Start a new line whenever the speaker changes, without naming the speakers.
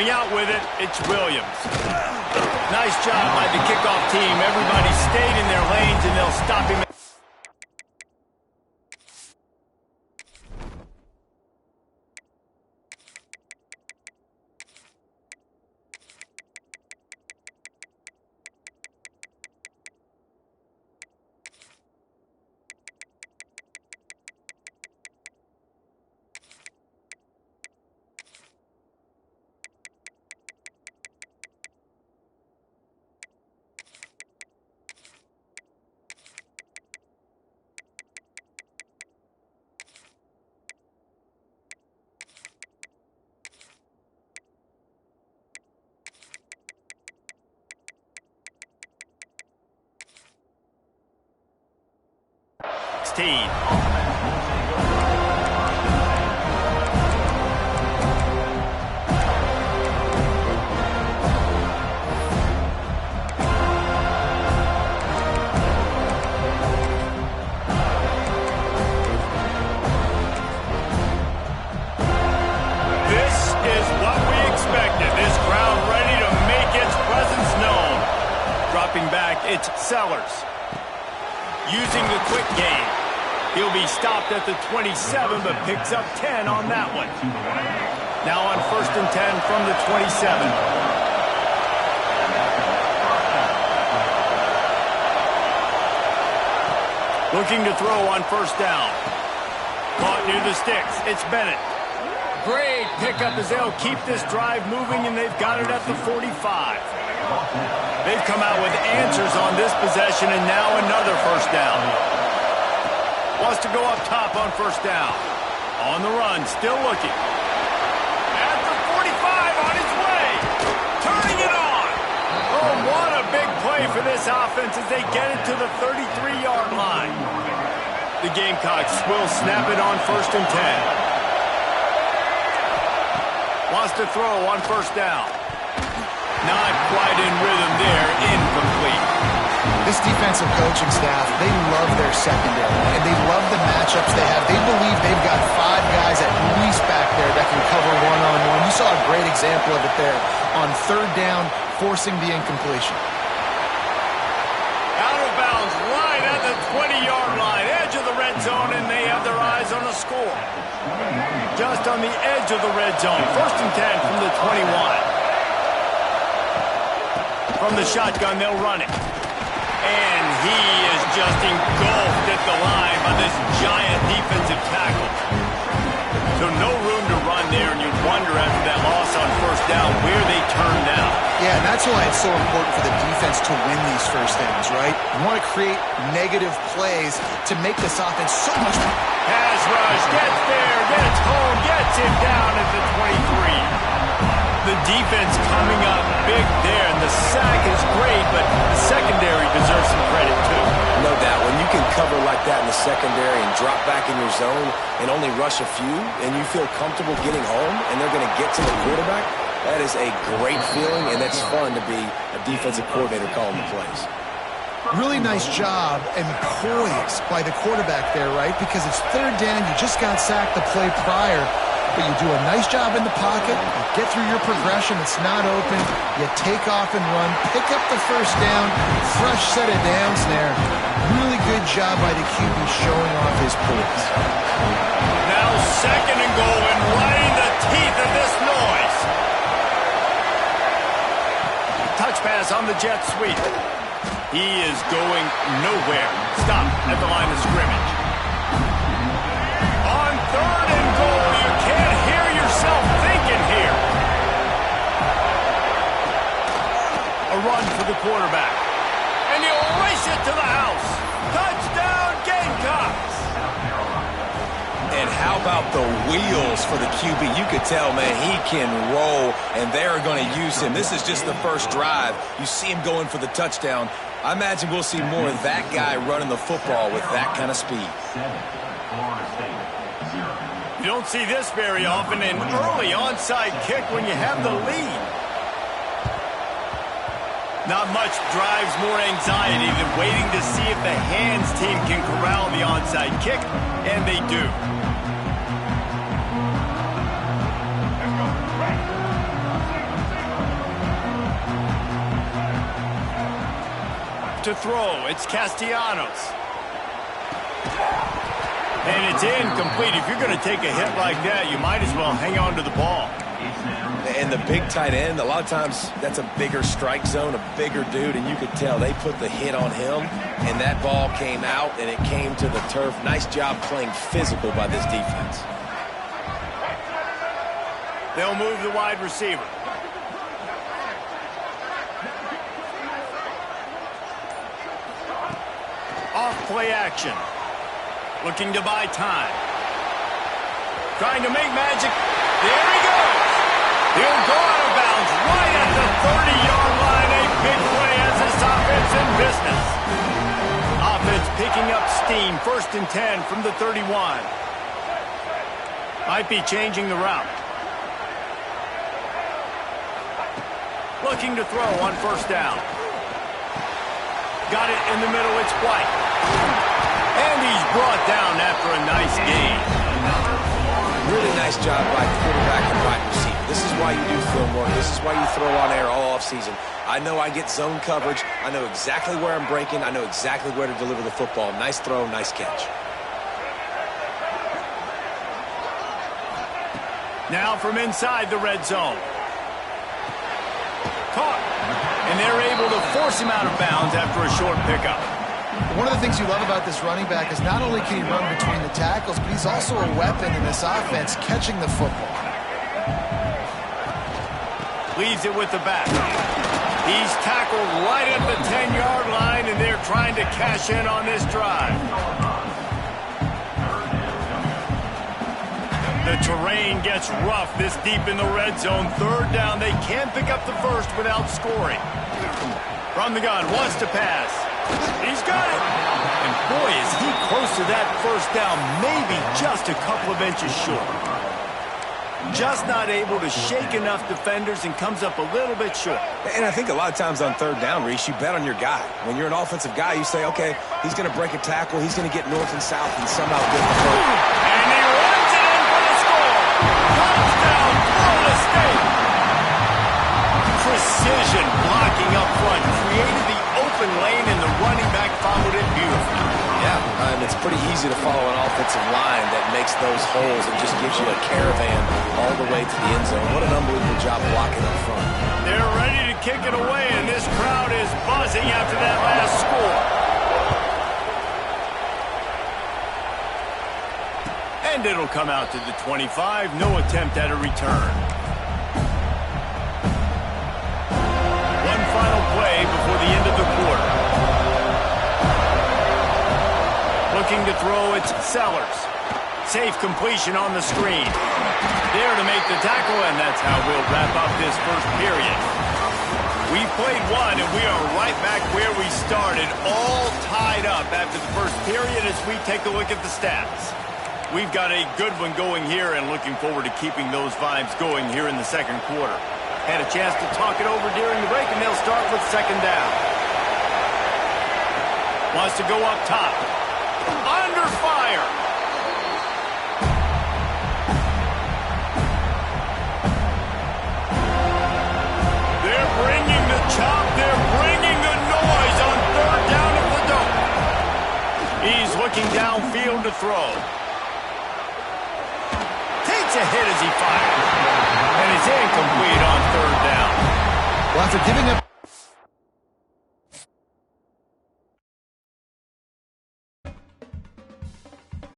Coming out with it, it's Williams. Nice job by the kickoff team. Everybody stayed in their lanes, and they'll stop him. Team. It's Sellers. Using the quick game. He'll be stopped at the 27, but picks up 10 on that one. Now on 1st and 10 from the 27. Looking to throw on 1st down. Caught near the sticks. It's Bennett. Great pickup as they'll keep this drive moving, and they've got it at the 45. They've come out with answers on this possession, and now another 1st down. Wants to go up top on 1st down. On the run, still looking. At the 45, on his way. Turning it on. Oh, what a big play for this offense as they get it to the 33-yard line. The Gamecocks will snap it on 1st and 10. Wants to throw on 1st down. Not quite in rhythm there. Incomplete.
This defensive coaching staff, they love their secondary, and they love the matchups they have. They believe they've got 5 guys at least back there that can cover one-on-one. You saw a great example of it there on 3rd down, forcing the incompletion.
Out of bounds, right at the 20-yard line, edge of the red zone, and they have their eyes on a score. Just on the edge of the red zone. 1st and 10 from the 21. From the shotgun, they'll run it. And he is just engulfed at the line by this giant defensive tackle. So no room to run there, and you wonder after that loss on 1st down where they turn now.
Yeah, and that's why it's so important for the defense to win these 1st downs, right? You want to create negative plays to make this offense so much more.
Pass rush, gets there, gets home, gets him down at the 23. The defense coming up big there, and the sack is great, but the secondary deserves some credit too.
No doubt. When you can cover like that in the secondary and drop back in your zone and only rush a few, and you feel comfortable getting home, and they're going to get to the quarterback, that is a great feeling, and that's fun to be a defensive coordinator calling the plays.
Really nice job and poise by the quarterback there, right? Because it's 3rd down, you just got sacked the play prior, but you do a nice job in the pocket, you get through your progression, it's not open, you take off and run, pick up the 1st down, fresh set of downs there. Really good job by the QB showing off his poise.
Now 2nd and goal, and right in the teeth of this noise. Touch pass on the jet sweep. He is going nowhere. Stop at the line of scrimmage. On 3rd and goal, you can't hear yourself thinking here. A run for the quarterback. And he'll race it to the house. Touchdown, Gamecocks.
And how about the wheels for the QB? You could tell, man, he can roll, and they're going to use him. This is just the 1st drive. You see him going for the touchdown. I imagine we'll see more of that guy running the football with that kind of speed.
You don't see this very often, an early onside kick when you have the lead. Not much drives more anxiety than waiting to see if the hands team can corral the onside kick, and they do. to throw. It's Castellanos. And it's incomplete. If you're going to take a hit like that, you might as well hang on to the ball.
And the big tight end, a lot of times that's a bigger strike zone, a bigger dude, and you could tell they put the hit on him, and that ball came out, and it came to the turf. Nice job playing physical by this defense.
They'll move the wide receiver. Off play action. Looking to buy time. Trying to make magic. There he goes. He'll go out of bounds right at the 30-yard line. A big play as this offense in business. Offense picking up steam. 1st and 10 from the 31. Might be changing the route. Looking to throw on 1st down. Got it in the middle. It's White. And he's brought down after a nice gain.
Really nice job by quarterback and wide receiver. This is why you do film work. This is why you throw on air all offseason. I know I get zone coverage. I know exactly where I'm breaking. I know exactly where to deliver the football. Nice throw, nice catch.
Now from inside the red zone. Caught. And they're able to force him out of bounds after a short pickup.
One of the things you love about this running back is not only can he run between the tackles, but he's also a weapon in this offense catching the football.
Leaves it with the back. He's tackled right at the 10-yard line, and they're trying to cash in on this drive. The terrain gets rough this deep in the red zone. 3rd down. They can't pick up the first without scoring. From the gun, wants to pass. He's got it. And boy, is he close to that 1st down, maybe just a couple of inches short. Just not able to shake enough defenders and comes up a little bit short.
And I think a lot of times on 3rd down, Reese, you bet on your guy. When you're an offensive guy, you say, okay, he's going to break a tackle, he's going to get north and south and somehow get the first.
And he runs it in for the score. Touchdown, Florida State. Precision blocking up front, created the open lane, and the running back followed it beautifully.
Yeah, and it's pretty easy to follow an offensive line that makes those holes and just gives you a caravan all the way to the end zone. What an unbelievable job blocking up front.
They're ready to kick it away, and this crowd is buzzing after that last score. And it'll come out to the 25. No attempt at a return. One final play before the end of the quarter. Looking to throw, it's Sellers. Safe completion on the screen. There to make the tackle, and that's how we'll wrap up this 1st period. We've played one, and we are right back where we started, all tied up after the 1st period as we take a look at the stats. We've got a good one going here and looking forward to keeping those vibes going here in the 2nd quarter. Had a chance to talk it over during the break, and they'll start with 2nd down. Wants to go up top. Under fire. They're bringing the chop. They're bringing the noise on 3rd down at the dome. He's looking downfield to throw. Takes a hit as he fires. And it's incomplete on 3rd down.
Well, after giving up